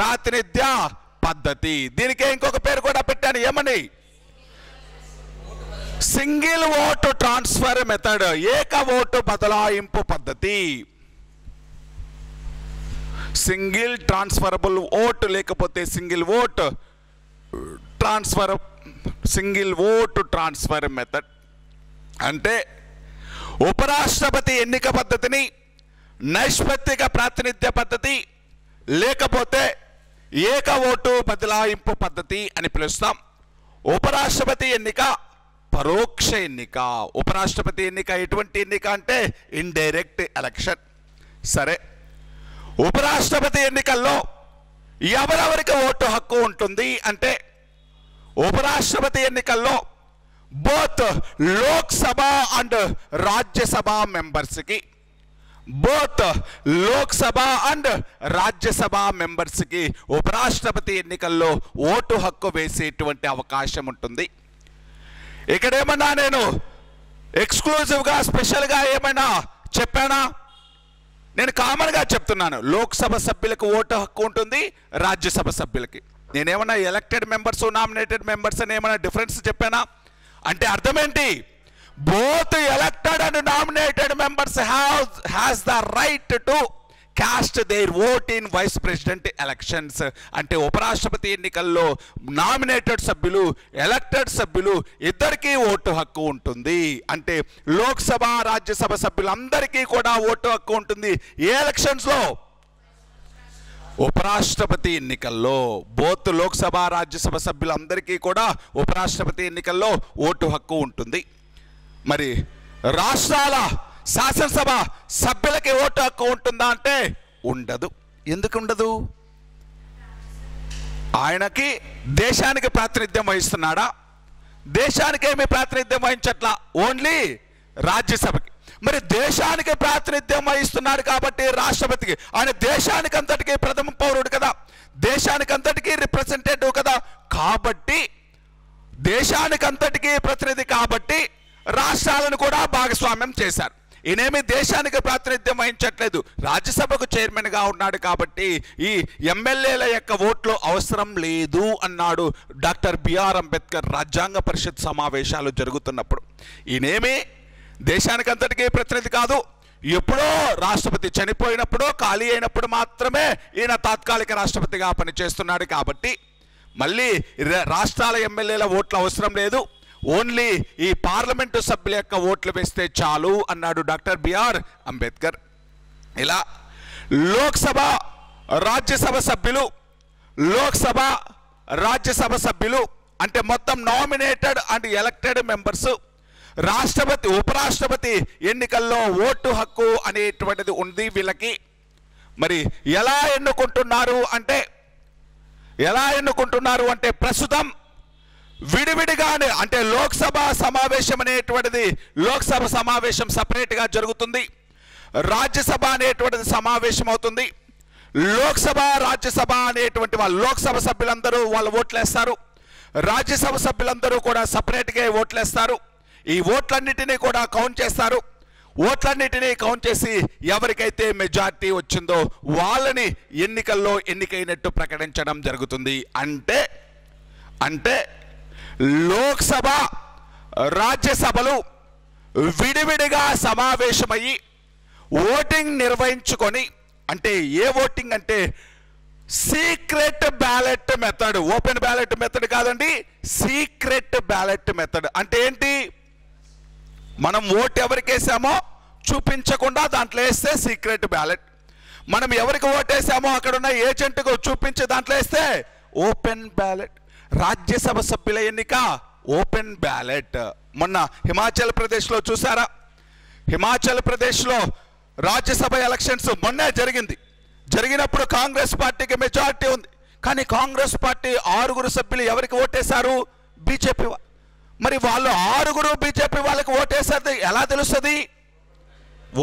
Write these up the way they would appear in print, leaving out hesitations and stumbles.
ప్రాతినిధ్య పద్ధతి. దీనికే ఇంకొక పేరు కూడా పెట్టాను, ఏమని? సింగిల్ ఓటు ట్రాన్స్ఫర్ మెథడ్, ఏక ఓటు బదలాయింపు పద్ధతి. సింగిల్ ట్రాన్స్ఫరబుల్ ఓటు లేకపోతే సింగిల్ ఓటు ట్రాన్స్ఫర్ మెథడ్ అంటే ఉపరాష్ట్రపతి ఎన్నిక పద్ధతిని నైష్పత్తిక ప్రాతినిధ్య పద్ధతి లేకపోతే ఏక ఓటు బదలాయింపు పద్ధతి అని పిలుస్తాం. ఉపరాష్ట్రపతి ఎన్నిక పరోక్ష ఎన్నిక. ఉపరాష్ట్రపతి ఎన్నిక ఎటువంటి ఎన్నిక అంటే ఇండైరెక్ట్ ఎలక్షన్. సరే, ఉపరాష్ట్రపతి ఎన్నికల్లో ఎవరెవరికి ఓటు హక్కు ఉంటుంది అంటే ఉపరాష్ట్రపతి ఎన్నికల్లో బోత్ లోక్సభ అండ్ రాజ్యసభ మెంబర్స్కి ఉపరాష్ట్రపతి ఎన్నికల్లో ఓటు హక్కు వేసేటువంటి అవకాశం ఉంటుంది. ఇక్కడేమన్నా నేను ఎక్స్క్లూజివ్గా స్పెషల్గా ఏమైనా చెప్పానా? నేను కామన్గా చెప్తున్నాను. లోక్సభ సభ్యులకు ఓటు హక్కు ఉంటుంది, రాజ్యసభ సభ్యులకి. నేనేమన్నా ఎలక్టెడ్ మెంబర్స్ నామినేటెడ్ మెంబర్స్ అని ఏమైనా డిఫరెన్స్ చెప్పానా? అంటే అర్థం ఏంటి? both elected and nominated members has the right to cast their vote in vice president elections. అంటే ఉపరాష్ట్రపతి ఎన్నికల్లో నామినేటెడ్ సభ్యులు ఎలక్టెడ్ సభ్యులు ఇద్దరికీ ఓటు హక్కు ఉంటుంది. అంటే లోక్సభ రాజ్యసభ సభ్యులందరికీ కూడా ఓటు హక్కు ఉంటుంది. ఏ ఎలక్షన్స్ లో? ఉపరాష్ట్రపతి ఎన్నికల్లో. బోత్ లోక్సభ రాజ్యసభ సభ్యులందరికీ కూడా ఉపరాష్ట్రపతి ఎన్నికల్లో ఓటు హక్కు ఉంటుంది. మరి రాష్ట్రాల శాసనసభ సభ్యులకి ఓటు హక్కు ఉంటుందా అంటే ఉండదు. ఎందుకు ఉండదు? ఆయనకి దేశానికి ప్రాతినిధ్యం వహిస్తున్నాడా? దేశానికి ఏమి ప్రాతినిధ్యం వహించట్లా, ఓన్లీ రాజ్యసభకి. మరి దేశానికి ప్రాతినిధ్యం వహిస్తున్నాడు కాబట్టి రాష్ట్రపతికి, ఆయన దేశానికి అంతటికీ ప్రథమ పౌరుడు కదా, దేశానికి అంతటికీ రిప్రజెంటేటివ్ కదా, కాబట్టి దేశానికి అంతటికీ ప్రతినిధి కాబట్టి రాష్ట్రాలను కూడా భాగస్వామ్యం చేశారు. ఈయనేమి దేశానికి ప్రాతినిధ్యం వహించట్లేదు, రాజ్యసభకు చైర్మన్గా ఉన్నాడు కాబట్టి ఈ ఎమ్మెల్యేల యొక్క ఓట్లు అవసరం లేదు అన్నాడు డాక్టర్ బిఆర్ అంబేద్కర్ రాజ్యాంగ పరిషత్ సమావేశాలు జరుగుతున్నప్పుడు. ఈయనేమి దేశానికి అంతటికీ ప్రతినిధి కాదు, ఎప్పుడో రాష్ట్రపతి చనిపోయినప్పుడు ఖాళీ అయినప్పుడు మాత్రమే ఈయన తాత్కాలిక రాష్ట్రపతిగా పనిచేస్తున్నాడు. కాబట్టి మళ్ళీ రాష్ట్రాల ఎమ్మెల్యేల ఓట్లు అవసరం లేదు, ఓన్లీ ఈ పార్లమెంటు సభ్యుల యొక్క ఓట్లు వేస్తే చాలు అన్నాడు డాక్టర్ బిఆర్ అంబేద్కర్. ఇలా లోక్సభ రాజ్యసభ సభ్యులు అంటే మొత్తం నామినేటెడ్ అండ్ ఎలక్టెడ్ మెంబర్స్ రాష్ట్రపతి ఉపరాష్ట్రపతి ఎన్నికల్లో ఓటు హక్కు అనేటువంటిది ఉంది వీళ్ళకి. మరి ఎలా ఎన్నుకుంటున్నారు అంటే ప్రస్తుతం విడివిడిగానే, అంటే లోక్సభ సమావేశం అనేటువంటిది లోక్సభ సమావేశం సపరేట్గా జరుగుతుంది, రాజ్యసభ అనేటువంటిది సమావేశం అవుతుంది. లోక్సభ రాజ్యసభ అనేటువంటి వాళ్ళు లోక్సభ సభ్యులందరూ వాళ్ళు ఓట్లేస్తారు, రాజ్యసభ సభ్యులందరూ కూడా సపరేట్గా ఓట్లేస్తారు. ఈ ఓట్లన్నిటినీ కూడా కౌంట్ చేస్తారు. ఓట్లన్నిటినీ కౌంట్ చేసి ఎవరికైతే మెజార్టీ వచ్చిందో వాళ్ళని ఎన్నికల్లో ఎన్నికైనట్టు ప్రకటించడం జరుగుతుంది. అంటే లోక్సభ రాజ్యసభలు విడివిడిగా సమావేశమయ్యి ఓటింగ్ నిర్వహించుకొని, అంటే ఏ ఓటింగ్ అంటే secret ballot method, open ballot method కాదండి, సీక్రెట్ బ్యాలెట్ మెథడ్. అంటే ఏంటి? మనం ఓటు ఎవరికి వేసామో చూపించకుండా దాంట్లో వేస్తే సీక్రెట్ బ్యాలెట్, మనం ఎవరికి ఓటేసామో అక్కడ ఉన్న ఏజెంట్కు చూపించి దాంట్లో వేస్తే ఓపెన్ బ్యాలెట్. రాజ్యసభ సభ్యుల ఎన్నిక ఓపెన్ బ్యాలెట్. మొన్న హిమాచల్ ప్రదేశ్లో చూసారా? హిమాచల్ ప్రదేశ్లో రాజ్యసభ ఎలక్షన్స్ మొన్నే జరిగినప్పుడు కాంగ్రెస్ పార్టీకి మెజారిటీ ఉంది, కానీ కాంగ్రెస్ పార్టీ 6 సభ్యులు ఎవరికి ఓటేశారు? బీజేపీ. మరి వాళ్ళు 6 బీజేపీ వాళ్ళకి ఓటేసారు, ఎలా తెలుస్తుంది?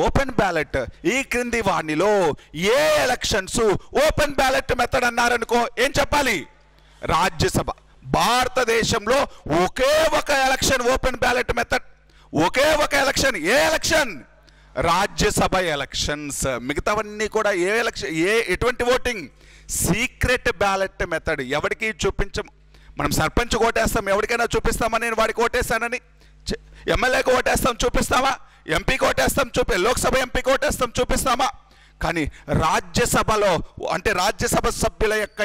Open ballot. ఈ క్రింది వాణిలో ఏ ఎలక్షన్స్ ఓపెన్ బ్యాలెట్ మెథడ్ అన్నారనుకో ఏం చెప్పాలి? రాజ్యసభ. భారతదేశంలో ఒకే ఒక ఎలక్షన్ ఓపెన్ బ్యాలెట్ మెథడ్, ఒకే ఒక ఎలక్షన్. ఏ ఎలక్షన్? రాజ్యసభ ఎలక్షన్స్. మిగతావన్నీ కూడా ఏ ఎలక్షన్, ఎటువంటి ఓటింగ్? Secret ballot method. ఎవరికి చూపించము. మనం సర్పంచ్ ఓటేస్తాం, ఎవరికైనా చూపిస్తామా నేను వాడికి ఓటేస్తానని? ఎమ్మెల్యేకి ఓటేస్తాం, చూపిస్తామా? ఎంపీకి ఓటేస్తాం, లోక్సభ ఎంపీకి ఓటేస్తాం, చూపిస్తామా? కానీ రాజ్యసభలో అంటే రాజ్యసభ సభ్యుల యొక్క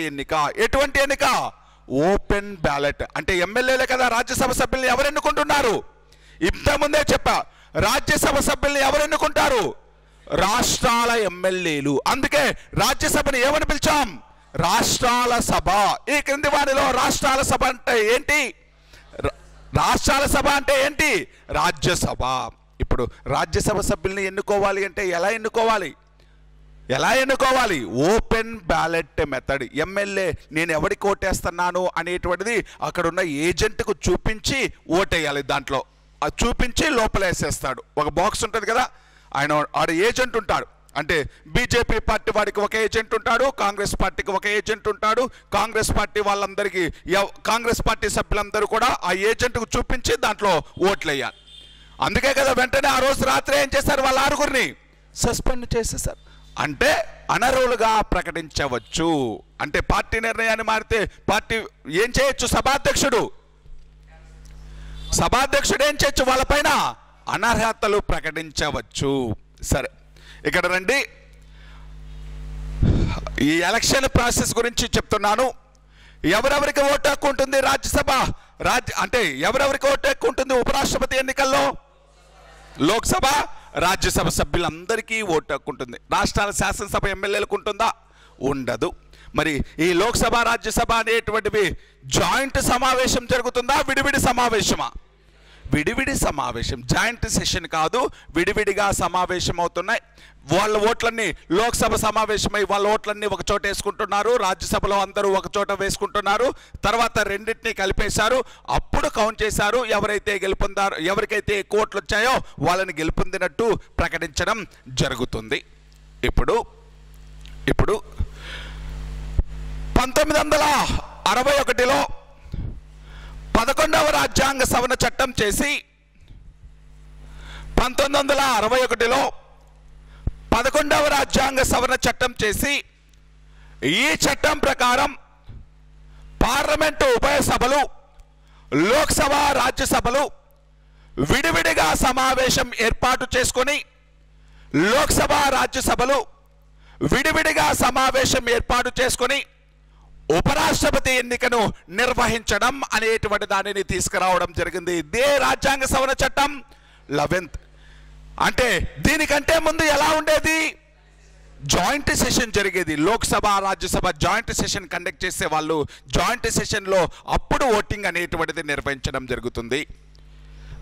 ఎన్నిక ఎటువంటి ఎన్నిక? Open ballot. అంటే ఎమ్మెల్యేలే కదా రాజ్యసభ సభ్యుల్ని ఎవరు ఎన్నుకుంటున్నారు? ఇంతకుముందే చెప్పా, రాజ్యసభ సభ్యుల్ని ఎవరు ఎన్నుకుంటారు? రాష్ట్రాల ఎమ్మెల్యేలు. అందుకే రాజ్యసభని ఏమని పిలిచాం? రాష్ట్రాల సభ. ఈ క్రింది వారిలో రాష్ట్రాల సభ అంటే ఏంటి? రాష్ట్రాల సభ అంటే ఏంటి? రాజ్యసభ. ఇప్పుడు రాజ్యసభ సభ్యుల్ని ఎన్నుకోవాలి అంటే ఎలా ఎన్నుకోవాలి? Open ballot method. ఎమ్మెల్యే నేను ఎవరికి ఓటేస్తున్నాను అనేటువంటిది అక్కడున్న ఏజెంట్కు చూపించి ఓటేయాలి. దాంట్లో చూపించి లోపలేసేస్తాడు. ఒక బాక్స్ ఉంటుంది కదా, ఆడ ఏజెంట్ ఉంటాడు. అంటే బీజేపీ పార్టీ వాడికి ఒక ఏజెంట్ ఉంటాడు, కాంగ్రెస్ పార్టీకి ఒక ఏజెంట్ ఉంటాడు. కాంగ్రెస్ పార్టీ వాళ్ళందరికీ కాంగ్రెస్ పార్టీ సభ్యులందరూ కూడా ఆ ఏజెంట్కు చూపించి దాంట్లో ఓట్లు వేయాలి. అందుకే కదా వెంటనే ఆ రోజు రాత్రి ఏం చేశారు? వాళ్ళ 6గురిని సస్పెండ్ చేసేసారు. అంటే అనర్హులుగా ప్రకటించవచ్చు. అంటే పార్టీ నిర్ణయాన్ని మారితే పార్టీ ఏం చేయొచ్చు? సభాధ్యక్షుడు ఏం చేయొచ్చు? వాళ్ళపైన అనర్హతలు ప్రకటించవచ్చు. సరే, ఇక్కడ రండి. ఈ ఎలక్షన్ ప్రాసెస్ గురించి చెప్తున్నాను. ఎవరెవరికి ఓటు హక్కు ఉంటుంది రాజ్యసభ అంటే ఎవరెవరికి ఓటు హక్కు ఉంటుంది ఉపరాష్ట్రపతి ఎన్నికల్లో? లోక్సభ రాజ్యసభ సభ్యులందరికీ ఓటు హక్కు ఉంటుంది. రాష్ట్రాల శాసనసభ ఎమ్మెల్యేలకు ఉంటుందా? ఉండదు. మరి ఈ లోక్సభ రాజ్యసభ అనేటువంటివి జాయింట్ సమావేశం జరుగుతుందా, విడివిడి సమావేశమా? విడివిడి సమావేశం. జాయింట్ సెషన్ కాదు, విడివిడిగా సమావేశం అవుతున్నాయి. వాళ్ళ ఓట్లన్నీ లోక్సభ సమావేశమై వాళ్ళ ఓట్లన్నీ ఒక చోట వేసుకుంటున్నారు, రాజ్యసభలో అందరూ ఒక చోట వేసుకుంటున్నారు. తర్వాత రెండింటినీ కలిపేశారు, అప్పుడు కౌంట్ చేశారు. ఎవరికైతే ఎక్కువ ఓట్లు వచ్చాయో వాళ్ళని గెలుపొందినట్టు ప్రకటించడం జరుగుతుంది. ఇప్పుడు 1961లో 11వ రాజ్యాంగ సవరణ చట్టం చేసి 1961లో 11వ రాజ్యాంగ సవరణ చట్టం చేసి ఈ చట్టం ప్రకారం పార్లమెంటు ఉభయ సభలు, లోక్సభ, రాజ్యసభలు విడివిడిగా సమావేశం ఏర్పాటు చేసుకొని లోక్సభ, రాజ్యసభలు విడివిడిగా సమావేశం ఏర్పాటు చేసుకొని ఉపరాష్ట్రపతి ఎన్నికను నిర్వహించడం అనేటువంటి దానిని తీసుకురావడం జరిగింది. ఇదే రాజ్యాంగ సవరణ చట్టం 11th. అంటే దీనికంటే ముందు ఎలా ఉండేది? జాయింట్ సెషన్ జరిగేది. Lok Sabha, Rajya Sabha joint session conduct చేసే వాళ్ళు. జాయింట్ సెషన్లో అప్పుడు ఓటింగ్ అనేటువంటిది నిర్వహించడం జరుగుతుంది.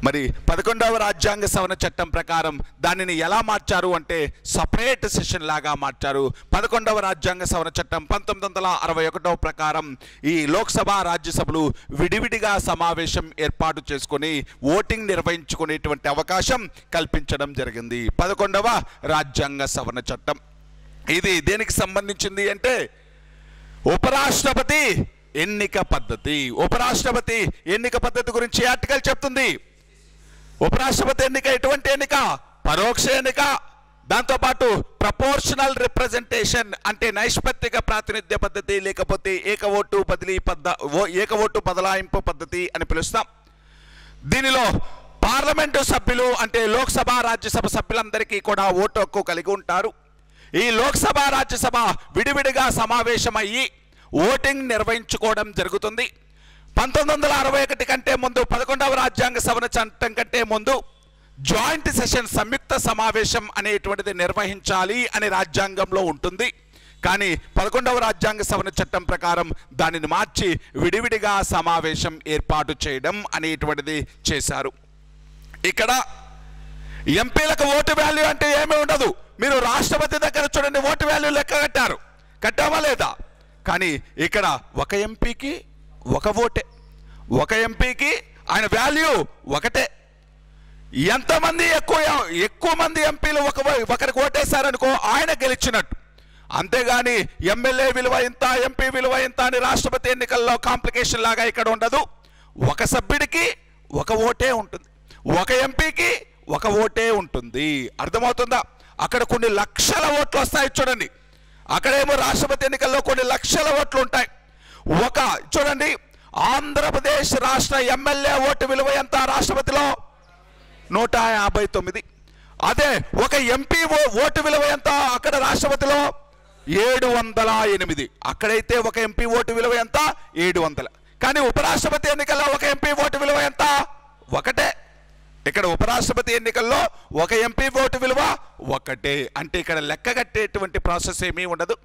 మరి 11వ రాజ్యాంగ సవరణ చట్టం ప్రకారం దానిని ఎలా మార్చారు అంటే సపరేట్ సెషన్ లాగా మార్చారు. 11వ రాజ్యాంగ సవరణ చట్టం 1961 ప్రకారం ఈ లోక్సభ, రాజ్యసభలు విడివిడిగా సమావేశం ఏర్పాటు చేసుకొని ఓటింగ్ నిర్వహించుకునేటువంటి అవకాశం కల్పించడం జరిగింది. 11వ రాజ్యాంగ సవరణ చట్టం. ఇది దేనికి సంబంధించింది అంటే ఉపరాష్ట్రపతి ఎన్నిక పద్ధతి. ఉపరాష్ట్రపతి ఎన్నిక పద్ధతి గురించి ఆర్టికల్ చెప్తుంది. ఉపరాష్ట్రపతి ఎన్నిక ఎటువంటి ఎన్నిక? పరోక్ష ఎన్నిక. దాంతోపాటు ప్రపోర్షనల్ రిప్రజెంటేషన్ అంటే నైష్పత్తిక ప్రాతినిధ్య పద్ధతి, లేకపోతే ఏక ఓటు బదలాయింపు పద్ధతి అని పిలుస్తాం. దీనిలో పార్లమెంటు సభ్యులు అంటే లోక్సభ, రాజ్యసభ సభ్యులందరికీ కూడా ఓటు హక్కు కలిగి ఉంటారు. ఈ లోక్సభ, రాజ్యసభ విడివిడిగా సమావేశమయ్యి ఓటింగ్ నిర్వహించుకోవడం జరుగుతుంది. 1961 కంటే ముందు 11వ రాజ్యాంగ సవరణ చట్టం కంటే ముందు జాయింట్ సెషన్ సంయుక్త సమావేశం అనేటువంటిది నిర్వహించాలి అని రాజ్యాంగంలో ఉంటుంది. కానీ 11వ రాజ్యాంగ సవరణ చట్టం ప్రకారం దానిని మార్చి విడివిడిగా సమావేశం ఏర్పాటు చేయడం అనేటువంటిది చేశారు. ఇక్కడ ఎంపీలకు ఓటు వాల్యూ అంటే ఏమీ ఉండదు. మీరు రాష్ట్రపతి దగ్గర చూడండి, ఓటు వాల్యూ లెక్క కట్టావా లేదా? కానీ ఇక్కడ ఒక ఎంపీకి ఒక ఓటే, ఒక ఎంపీకి ఆయన వాల్యూ ఒకటే. ఎంతమంది ఎక్కువ మంది ఎంపీలు ఒకరికి ఓటేశారనుకో ఆయన గెలిచినట్టు. అంతేగాని ఎమ్మెల్యే విలువ ఇంత, ఎంపీ విలువ ఇంత అని రాష్ట్రపతి ఎన్నికల్లో కాంప్లికేషన్ లాగా ఇక్కడ ఉండదు. ఒక సభ్యుడికి ఒక ఓటే ఉంటుంది, ఒక ఎంపీకి ఒక ఓటే ఉంటుంది. అర్థమవుతుందా? అక్కడ కొన్ని లక్షల ఓట్లు వస్తాయి చూడండి. అక్కడేమో రాష్ట్రపతి ఎన్నికల్లో కొన్ని లక్షల ఓట్లు ఉంటాయి. చూడండి, ఆంధ్రప్రదేశ్ రాష్ట్ర ఎమ్మెల్యే ఓటు విలువ ఎంత రాష్ట్రపతిలో? 159. అదే ఒక ఎంపీ ఓటు విలువ ఎంత అక్కడ రాష్ట్రపతిలో? 708. అక్కడైతే ఒక ఎంపీ ఓటు విలువ ఎంత? 700. కానీ ఉపరాష్ట్రపతి ఎన్నికల్లో ఒక ఎంపీ ఓటు విలువ ఎంత? ఒకటే. ఇక్కడ ఉపరాష్ట్రపతి ఎన్నికల్లో ఒక ఎంపీ ఓటు విలువ ఒకటే. అంటే ఇక్కడ లెక్క కట్టేటువంటి ప్రాసెస్ ఏమీ ఉండదు.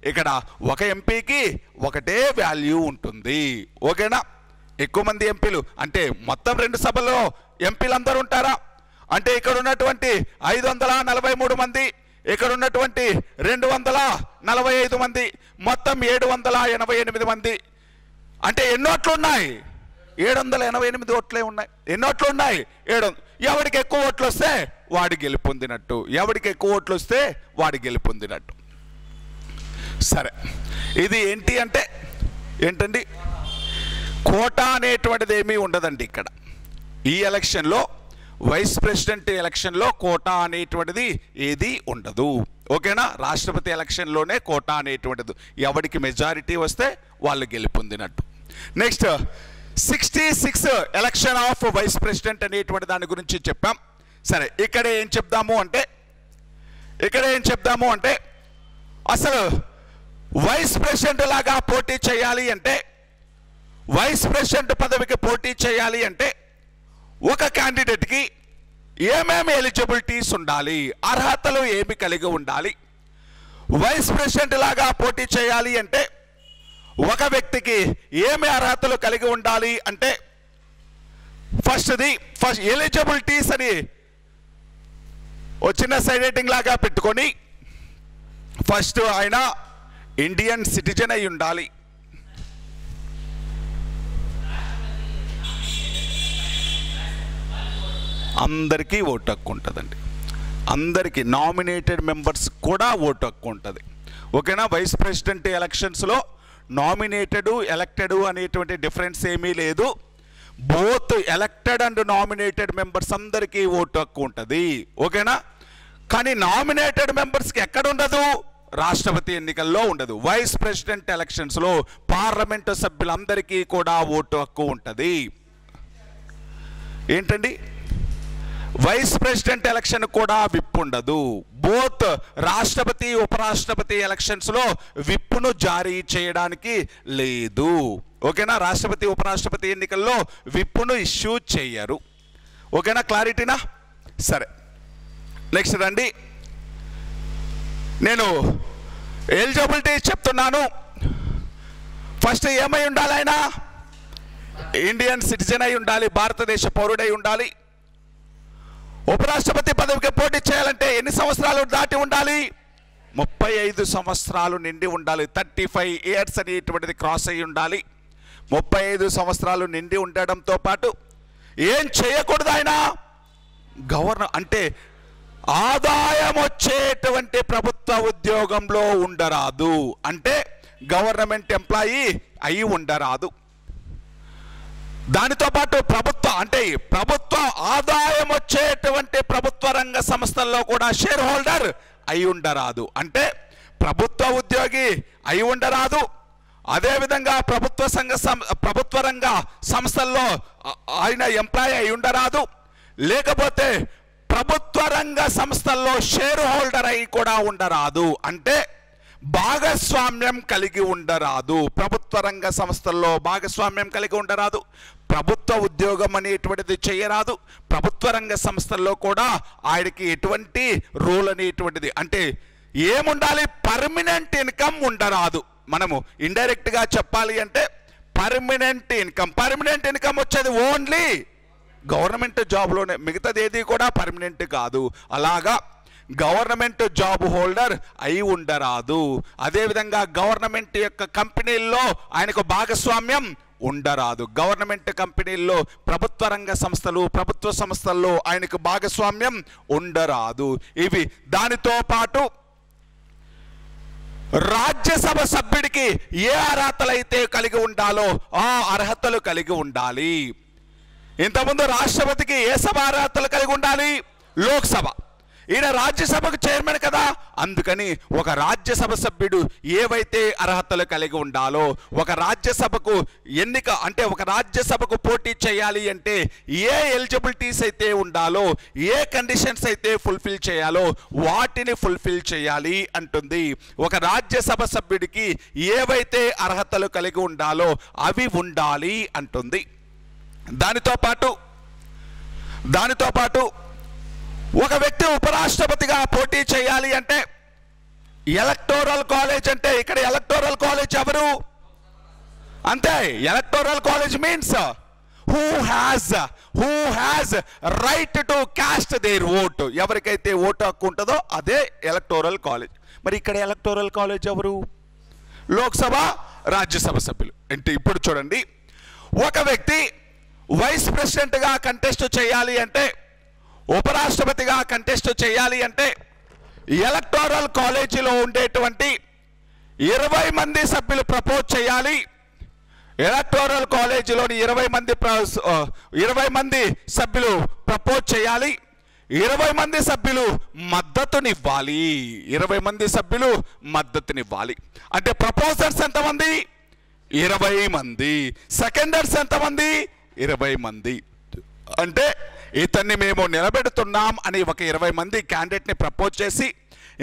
ఇక్కడ ఒక ఎంపీకి ఒకటే వాల్యూ ఉంటుంది. ఓకేనా? ఎక్కువ మంది ఎంపీలు అంటే మొత్తం 2 సభల్లో ఎంపీలు అందరూ ఉంటారా అంటే ఇక్కడ ఉన్నటువంటి 543 మంది, ఇక్కడ ఉన్నటువంటి 245 మంది, మొత్తం 788 మంది. అంటే ఎన్ని ఓట్లు ఉన్నాయి? 788 ఓట్లే ఉన్నాయి. ఎన్ని ఓట్లు ఉన్నాయి? 700. ఎవరికి ఎక్కువ ఓట్లు వస్తే వాడి గెలుపొందినట్టు. ఎవరికి ఎక్కువ ఓట్లు వస్తే వాడి గెలుపొందినట్టు. సరే, ఇది ఏంటి అంటే ఏంటండి? కోటా అనేటువంటిది ఏమీ ఉండదండి ఇక్కడ. ఈ ఎలక్షన్లో, వైస్ ప్రెసిడెంట్ ఎలక్షన్లో కోటా అనేటువంటిది ఏది ఉండదు. ఓకేనా? రాష్ట్రపతి ఎలక్షన్లోనే కోటా అనేటువంటిది. ఎవరికి మెజారిటీ వస్తే వాళ్ళు గెలుపొందినట్టు. Next 66 election of vice president అనేటువంటి దాని గురించి చెప్పాం. సరే, ఇక్కడ ఏం చెప్దాము అంటే అసలు వైస్ ప్రెసిడెంట్ లాగా పోటీ చేయాలి అంటే, వైస్ ప్రెసిడెంట్ పదవికి పోటీ చేయాలి అంటే ఒక క్యాండిడేట్కి ఏమేమి ఎలిజిబిలిటీస్ ఉండాలి, అర్హతలు ఏమి కలిగి ఉండాలి? వైస్ ప్రెసిడెంట్ లాగా పోటీ చేయాలి అంటే ఒక వ్యక్తికి ఏమి అర్హతలు కలిగి ఉండాలి అంటే ఫస్ట్ ఎలిజిబిలిటీస్ అని చిన్న సైడ్ రైటింగ్ లాగా పెట్టుకొని, ఫస్ట్ ఆయన ఇండియన్ సిటిజన్ అయి ఉండాలి. అందరికీ ఓటు హక్కు ఉంటుందండి. అందరికీ, నామినేటెడ్ మెంబర్స్ కూడా ఓటు హక్కు ఉంటుంది. ఓకేనా? వైస్ ప్రెసిడెంట్ ఎలక్షన్స్లో నామినేటెడ్, ఎలక్టెడ్ అనేటువంటి డిఫరెన్స్ ఏమీ లేదు. Both elected and nominated members అందరికీ ఓటు హక్కు ఉంటుంది. ఓకేనా? కానీ నామినేటెడ్ మెంబర్స్కి ఎక్కడ ఉండదు? రాష్ట్రపతి ఎన్నికల్లో ఉండదు. వైస్ ప్రెసిడెంట్ ఎలక్షన్స్లో పార్లమెంటు సభ్యులందరికీ కూడా ఓటు హక్కు ఉంటుంది. ఏంటండి? వైస్ ప్రెసిడెంట్ ఎలక్షన్ కూడా విప్ ఉండదు. బోత్ రాష్ట్రపతి, ఉపరాష్ట్రపతి ఎలక్షన్స్లో విప్పును జారీ చేయడానికి లేదు. ఓకేనా? రాష్ట్రపతి, ఉపరాష్ట్రపతి ఎన్నికల్లో విప్పును ఇష్యూ చేయరు. ఓకేనా? క్లారిటీనా? సరే, నెక్స్ట్ రండి. నేను ఎలిజిబిలిటీ చెప్తున్నాను. ఫస్ట్ ఏమై ఉండాలి? ఆయన ఇండియన్ సిటిజన్ అయి ఉండాలి, భారతదేశ పౌరుడై ఉండాలి. ఉపరాష్ట్రపతి పదవికి పోటీ చేయాలంటే ఎన్ని సంవత్సరాలు దాటి ఉండాలి? 35 సంవత్సరాలు నిండి ఉండాలి. 35 ఇయర్స్ అనేటువంటిది క్రాస్ అయి ఉండాలి. 35 సంవత్సరాలు నిండి ఉండడంతో పాటు ఏం చేయకూడదు? ఆయన గవర్నర్ అంటే ఆదాయం వచ్చేటువంటి ప్రభుత్వ ఉద్యోగంలో ఉండరాదు. అంటే గవర్నమెంట్ ఎంప్లాయీ అయి ఉండరాదు. దానితో పాటు ప్రభుత్వ ఆదాయం వచ్చేటువంటి ప్రభుత్వ రంగ సంస్థల్లో కూడా షేర్ హోల్డర్ అయి ఉండరాదు. అంటే ప్రభుత్వ ఉద్యోగి అయి ఉండరాదు. అదేవిధంగా ప్రభుత్వ రంగ సంస్థల్లో ఆయన ఎంప్లాయీ అయి ఉండరాదు. లేకపోతే ప్రభుత్వ రంగ సంస్థల్లో షేర్ హోల్డర్ అయి కూడా ఉండరాదు. అంటే భాగస్వామ్యం కలిగి ఉండరాదు. ప్రభుత్వ రంగ సంస్థల్లో భాగస్వామ్యం కలిగి ఉండరాదు. ప్రభుత్వ ఉద్యోగం అనేటువంటిది చేయరాదు. ప్రభుత్వ రంగ సంస్థల్లో కూడా ఆయనకి ఎటువంటి రోల్ అనేటువంటిది అంటే ఏముండాలి? పర్మనెంట్ ఇన్కమ్ ఉండరాదు. మనము ఇండైరెక్ట్గా చెప్పాలి అంటే పర్మనెంట్ ఇన్కమ్ వచ్చేది ఓన్లీ గవర్నమెంట్ జాబ్లోనే, మిగతాది ఏది కూడా పర్మనెంట్ కాదు. అలాగా గవర్నమెంట్ జాబ్ హోల్డర్ అయి ఉండరాదు. అదేవిధంగా గవర్నమెంట్ యొక్క కంపెనీల్లో ఆయనకు భాగస్వామ్యం ఉండరాదు. గవర్నమెంట్ కంపెనీల్లో, ప్రభుత్వ రంగ సంస్థలు, ప్రభుత్వ సంస్థల్లో ఆయనకు భాగస్వామ్యం ఉండరాదు. ఇవి దానితో పాటు రాజ్యసభ సభ్యుడికి ఏ అర్హతలైతే కలిగి ఉండాలో ఆ అర్హతలు కలిగి ఉండాలి. ఇంతకుముందు రాష్ట్రపతికి ఏ సభ అర్హతలు కలిగి ఉండాలి? లోక్సభ. ఈయన రాజ్యసభకు చైర్మన్ కదా, అందుకని ఒక రాజ్యసభ సభ్యుడు ఏవైతే అర్హతలు కలిగి ఉండాలో, ఒక రాజ్యసభకు ఎన్నిక అంటే ఒక రాజ్యసభకు పోటీ చేయాలి అంటే ఏ ఎలిజిబిలిటీస్ అయితే ఉండాలో, ఏ కండిషన్స్ అయితే ఫుల్ఫిల్ చేయాలో వాటిని ఫుల్ఫిల్ చేయాలి అంటుంది. ఒక రాజ్యసభ సభ్యుడికి ఏవైతే అర్హతలు కలిగి ఉండాలో అవి ఉండాలి అంటుంది. దానితో పాటు ఒక వ్యక్తి ఉపరాష్ట్రపతిగా పోటీ చేయాలి అంటే ఎలక్టోరల్ కాలేజ్, అంటే ఇక్కడ ఎలక్టోరల్ కాలేజ్ ఎవరు అంతే. Electoral college means who has right to cast their vote. ఎవరికైతే ఓటు హక్కు ఉంటుందో అదే ఎలక్టోరల్ కాలేజ్. మరి ఇక్కడ ఎలక్టోరల్ కాలేజ్ ఎవరు? లోక్సభ రాజ్యసభ సభ్యులు. అంటే ఇప్పుడు చూడండి, ఒక వ్యక్తి వైస్ ప్రెసిడెంట్గా కంటెస్ట్ చేయాలి అంటే, ఉపరాష్ట్రపతిగా కంటెస్ట్ చేయాలి అంటే ఎలక్టోరల్ కాలేజీలో ఉండేటువంటి 20 మంది సభ్యులు ప్రపోజ్ చేయాలి. ఎలక్టోరల్ కాలేజీలోని 20 మంది సభ్యులు ప్రపోజ్ చేయాలి. 20 మంది సభ్యులు మద్దతునివ్వాలి. 20 మంది సభ్యులు మద్దతునివ్వాలి. అంటే ప్రపోజర్స్ ఎంతమంది? 20 మంది. సెకండర్స్ ఎంతమంది? 20 మంది. అంటే ఇతన్ని మేము నిలబెడుతున్నాం అని ఒక 20 మంది క్యాండిడేట్ని ప్రపోజ్ చేసి,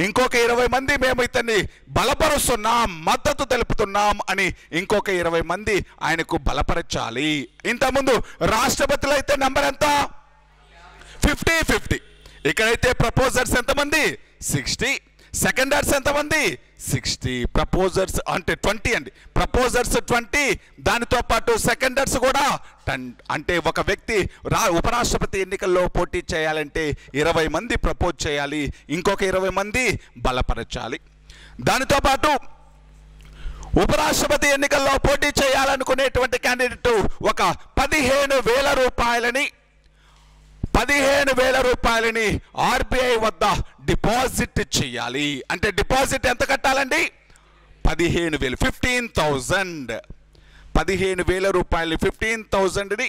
ఇంకొక 20 మంది మేము ఇతన్ని బలపరుస్తున్నాం, మద్దతు తెలుపుతున్నాం అని ఇంకొక 20 మంది ఆయనకు బలపరచాలి. ఇంతకుముందు రాష్ట్రపతిలో అయితే నెంబర్ ఎంత? 50-50. ఇక్కడైతే ప్రపోజర్స్ ఎంతమంది? 60. సెకండర్స్ ఎంతమంది? 60. ప్రపోజర్స్ అంటే 20 అండి. ప్రపోజర్స్ 20, దానితో పాటు సెకండర్స్ కూడా 10. అంటే ఒక వ్యక్తి ఉపరాష్ట్రపతి ఎన్నికల్లో పోటీ చేయాలంటే 20 మంది ప్రపోజ్ చేయాలి, ఇంకొక 20 మంది బలపరచాలి. దానితో పాటు ఉపరాష్ట్రపతి ఎన్నికల్లో పోటీ చేయాలనుకునేటువంటి క్యాండిడేట్ ఒక 15,000 రూపాయలని ఆర్బీఐ వద్ద డిపాజిట్ చేయాలి. అంటే డిపాజిట్ ఎంత కట్టాలండి? 15,000. 15,000. 15,000 రూపాయలు, 15,000ని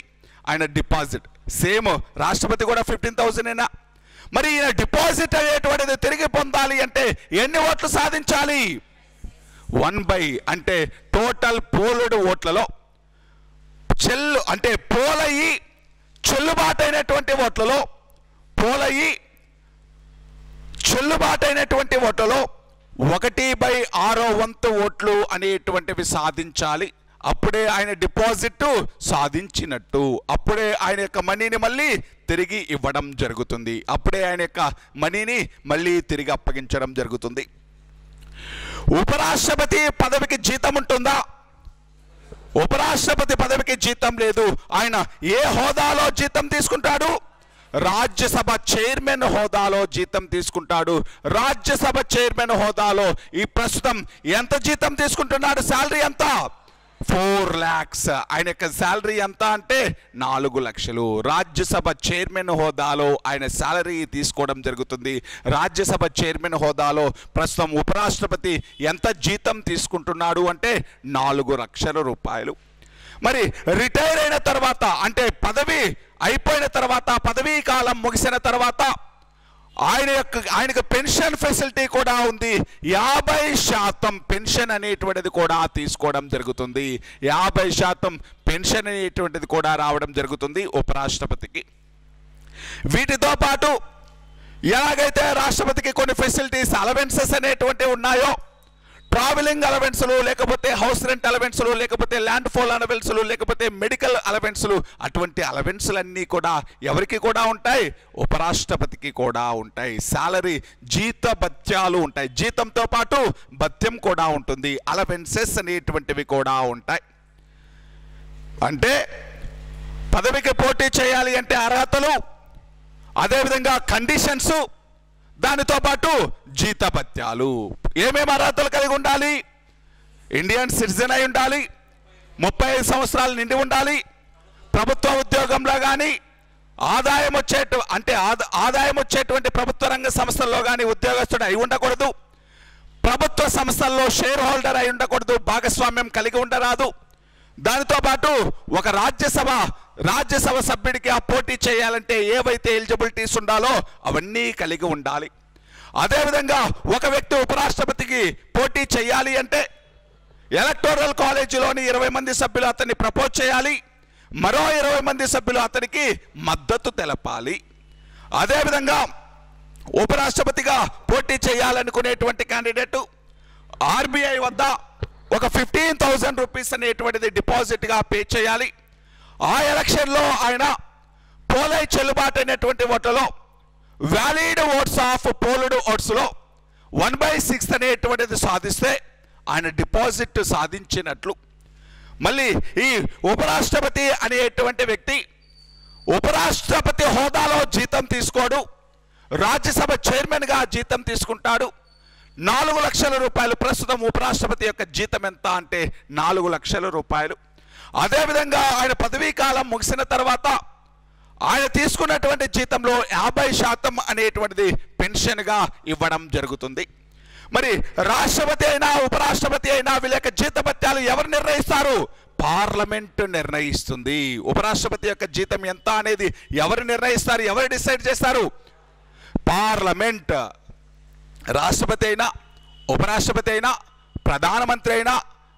ఆయన డిపాజిట్. సేమ్ రాష్ట్రపతి కూడా 15,000. మరి ఈయన డిపాజిట్ అనేటువంటిది తిరిగి పొందాలి అంటే ఎన్ని ఓట్లు సాధించాలి? 1/, అంటే టోటల్ పోలుడు ఓట్లలో అంటే పోలయ్యి చెల్లుబాటైనటువంటి ఓట్లలో 1/6 వంతు ఓట్లు అనేటువంటివి సాధించాలి. అప్పుడే ఆయన డిపాజిట్ సాధించినట్టు. అప్పుడే ఆయన యొక్క మనీని మళ్ళీ తిరిగి ఇవ్వడం జరుగుతుంది. అప్పుడే ఆయన యొక్క మనీని మళ్ళీ తిరిగి అప్పగించడం జరుగుతుంది. ఉపరాష్ట్రపతి పదవికి జీతం ఉంటుందా? ఉపరాష్ట్రపతి పదవికి జీతం లేదు. ఆయన ఏ హోదాలో జీతం తీసుకుంటాడు? రాజ్యసభ చైర్మన్ హోదాలో జీతం తీసుకుంటాడు. రాజ్యసభ చైర్మన్ హోదాలో ఈ ప్రస్తుతం ఎంత జీతం తీసుకుంటున్నాడు? శాలరీ ఎంత? 4 lakhs. ఆయన యొక్క శాలరీ ఎంత అంటే 4 లక్షలు. రాజ్యసభ చైర్మన్ హోదాలో ఆయన శాలరీ తీసుకోవడం జరుగుతుంది. రాజ్యసభ చైర్మన్ హోదాలో ప్రస్తుతం ఉపరాష్ట్రపతి ఎంత జీతం తీసుకుంటున్నాడు అంటే 4 లక్షల రూపాయలు. మరి రిటైర్ అయిన తర్వాత, అంటే పదవి అయిపోయిన తర్వాత, పదవీ కాలం ముగిసిన తర్వాత ఆయనకు పెన్షన్ ఫెసిలిటీ కూడా ఉంది. 50% పెన్షన్ అనేటువంటిది కూడా తీసుకోవడం జరుగుతుంది. 50% పెన్షన్ అనేటువంటిది కూడా రావడం జరుగుతుంది ఉపరాష్ట్రపతికి. వీటితో పాటు ఎలాగైతే రాష్ట్రపతికి కొన్ని ఫెసిలిటీస్, అలవెన్సెస్ అనేటువంటివి ఉన్నాయో, ట్రావెలింగ్ అలవెన్సులు, లేకపోతే హౌస్ రెంట్ అలవెన్సులు, లేకపోతే ల్యాండ్ ఫోల్ అలవెన్సులు, లేకపోతే మెడికల్ అలవెన్సులు, అటువంటి అలవెన్సులన్నీ కూడా ఎవరికి కూడా ఉంటాయి? ఉపరాష్ట్రపతికి కూడా ఉంటాయి. శాలరీ, జీత భత్యాలు ఉంటాయి. జీతంతో పాటు భత్యం కూడా ఉంటుంది. అలవెన్సెస్ అనేటువంటివి కూడా ఉంటాయి. అంటే పదవికి పోటీ చేయాలి అంటే అర్హతలు, అదేవిధంగా కండిషన్స్, దానితో పాటు జీతభత్యాలు. ఏమేమి అర్హతలు కలిగి ఉండాలి? ఇండియన్ సిటిజన్ అయి ఉండాలి, 35 సంవత్సరాలు నిండి ఉండాలి, ప్రభుత్వ ఉద్యోగంలో కానీ ఆదాయం వచ్చేటువంటి ప్రభుత్వ రంగ సంస్థల్లో కానీ ఉద్యోగస్తుడు అయి ఉండకూడదు, ప్రభుత్వ సంస్థల్లో షేర్ హోల్డర్ అయి ఉండకూడదు, భాగస్వామ్యం కలిగి ఉండరాదు. దానితో పాటు ఒక రాజ్యసభ రాజ్యసభ సభ్యుడికి ఆ పోటీ చేయాలంటే ఏవైతే ఎలిజిబిలిటీస్ ఉండాలో అవన్నీ కలిగి ఉండాలి. అదేవిధంగా ఒక వ్యక్తి ఉపరాష్ట్రపతికి పోటీ చేయాలి అంటే ఎలక్టోరల్ కాలేజీలోని 20 మంది సభ్యులు అతన్ని ప్రపోజ్ చేయాలి, మరో 20 మంది సభ్యులు అతనికి మద్దతు తెలపాలి. అదేవిధంగా ఉపరాష్ట్రపతిగా పోటీ చేయాలనుకునేటువంటి క్యాండిడేటు ఆర్బీఐ వద్ద ఒక 15,000 రూపీస్ అనేటువంటిది డిపాజిట్గా పే చేయాలి. ఆ ఎలక్షన్లో ఆయన పోలై చెల్లుబాటు అయినటువంటి ఓట్లలో వ్యాలిడ్ ఓట్స్ ఆఫ్ పోల్డ్ ఓట్స్లో 1/6 అనేటువంటిది సాధిస్తే ఆయన డిపాజిట్ సాధించినట్లు. మళ్ళీ ఈ ఉపరాష్ట్రపతి అనేటువంటి వ్యక్తి ఉపరాష్ట్రపతి హోదాలో జీతం తీసుకోడు, రాజ్యసభ చైర్మన్గా జీతం తీసుకుంటాడు. 4 లక్షల రూపాయలు. ప్రస్తుతం ఉపరాష్ట్రపతి యొక్క జీతం ఎంత అంటే 4 లక్షల రూపాయలు. అదేవిధంగా ఆయన పదవీ కాలం ముగిసిన తర్వాత ఆయన తీసుకున్నటువంటి జీతంలో 50% అనేటువంటిది పెన్షన్గా ఇవ్వడం జరుగుతుంది. మరి రాష్ట్రపతి అయినా ఉపరాష్ట్రపతి అయినా వీళ్ళ యొక్క జీతభత్యాలు ఎవరు నిర్ణయిస్తారు? పార్లమెంట్ నిర్ణయిస్తుంది. ఉపరాష్ట్రపతి యొక్క జీతం ఎంత అనేది ఎవరు నిర్ణయిస్తారు? ఎవరు డిసైడ్ చేస్తారు? పార్లమెంట్. రాష్ట్రపతి అయినా ఉపరాష్ట్రపతి అయినా ప్రధానమంత్రి అయినా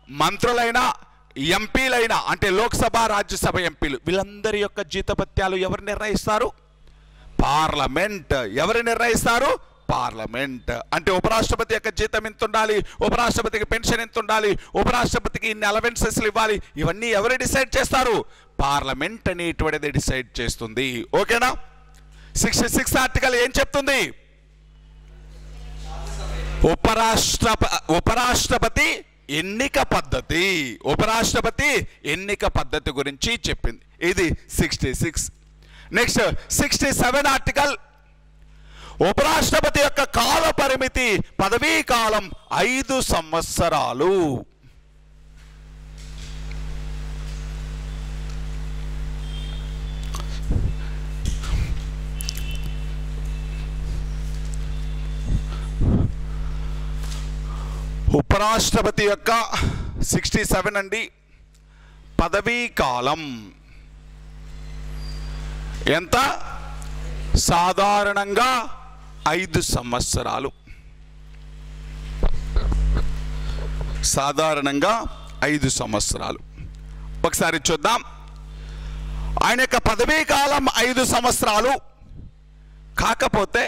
మంత్రులైనా ఎంపీలైనా అంటే లోక్సభ రాజ్యసభ ఎంపీలు వీళ్ళందరి యొక్క జీతభత్యాలు ఎవరు నిర్ణయిస్తారు? పార్లమెంట్. ఎవరు నిర్ణయిస్తారు? పార్లమెంట్. అంటే ఉపరాష్ట్రపతి యొక్క జీతం ఎంత ఉండాలి, ఉపరాష్ట్రపతికి పెన్షన్ ఎంత ఉండాలి, ఉపరాష్ట్రపతికి ఇన్ని అలవెన్సెస్లు ఇవ్వాలి, ఇవన్నీ ఎవరు డిసైడ్ చేస్తారు? పార్లమెంట్ అనేటువంటిది డిసైడ్ చేస్తుంది. ఓకేనా? 66 ఆర్టికల్ ఏం చెప్తుంది? ఉపరాష్ట్రపతి ఎన్నిక పద్ధతి, ఉపరాష్ట్రపతి ఎన్నిక పద్ధతి గురించి చెప్పింది. ఇది 66. నెక్స్ట్ 67 ఆర్టికల్ ఉపరాష్ట్రపతి యొక్క కాల పరిమితి పదవీ కాలం 5 సంవత్సరాలు. ఉపరాష్ట్రపతి యొక్క 67 అండి పదవీ కాలం ఎంత? సాధారణంగా 5 సంవత్సరాలు. సాధారణంగా 5 సంవత్సరాలు. ఒకసారి చూద్దాం. ఆయన యొక్క పదవీ కాలం 5 సంవత్సరాలు. కాకపోతే